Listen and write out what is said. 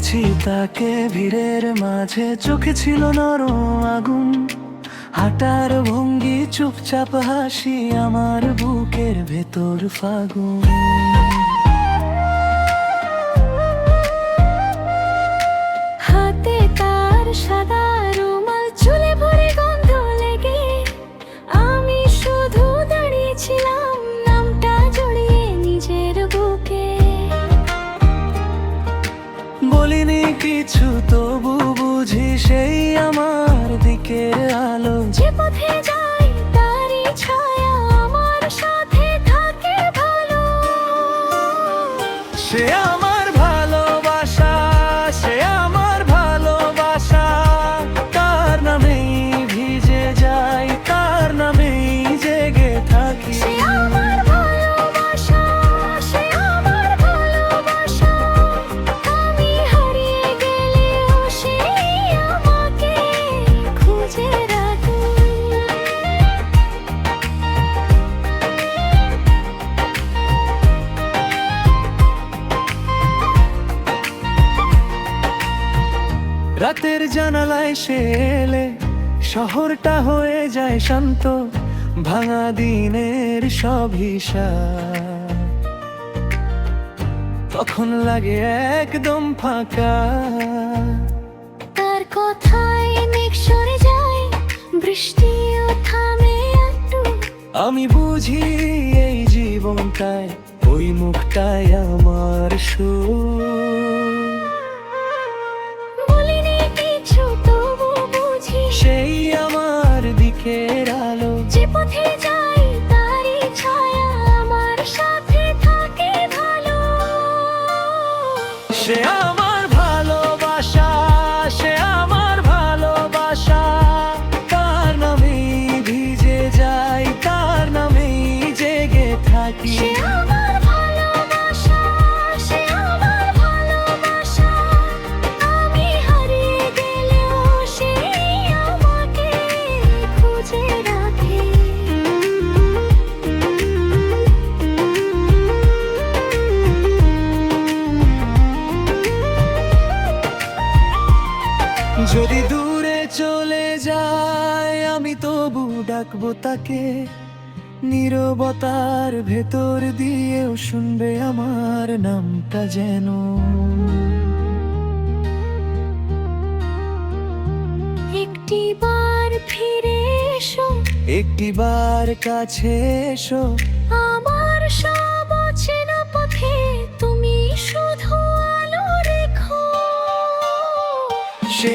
দেখেছি তাকে ভিড়ের মাঝে, চোখে ছিল নরম আগুন, হাঁটার ভঙ্গি চুপচাপ হাসি, আমার বুকের ভেতর ফাগুন। হাতে তার সাদা রুমাল, চুলে ভরে গন্ধ লেগে, আমি শুধু দাঁড়িয়েছিলাম নামটা জড়িয়ে নিজের বুকে। বলিনি কিছু তবু বুঝি সেই আমার দিকের আলো। যে পথে যাই তারই ছায়া আমার সাথে থাকে ভালো। সে আমার ভালোবাসা, সে আমার ভালোবাসা, তার নামেই ভিজে যাই, তার নামেই জেগে থাকি। সে আমার ভালোবাসা, সে আমার ভালোবাসা, আমি হারিয়ে গেলেও সে আমাকে খুঁজে রাখে। রাতের জানালায় সে এলে শহরটা হয়ে যায় শান্ত, ভাঙা দিনের সব হিসাব তখন লাগে একদম ফাঁকা। তার কথায় মেঘ সরে যায়, বৃষ্টিও থামে একটু। আমি বুঝি এই জীবনটায় ওই মুখটাই আমার সুর। বলিনি কিছু তবু বুঝি সেই আমার দিকের আলো। যে পথে যাই তারই ছায়া আমার সাথে থাকে ভালো। সে আমার ভালোবাসা, সে আমার ভালোবাসা, তার নামেই ভিজে যাই, তার নামেই জেগে থাকি। সে আমার ভালোবাসা, সে আমার ভালোবাসা, আমি হারিয়ে গেলেও সে আমাকে খুঁজে রাখে। যদি দূরে চলে যায় আমি তবু ডাকবো তাকে, নীরবতার ভেতর দিয়েও শুনবে আমার নামটা যেন। একটিবার ফিরে এসো, একটিবার কাছে এসো, আমার সব অচেনা পথে তুমি শুধু আলো রেখো। সে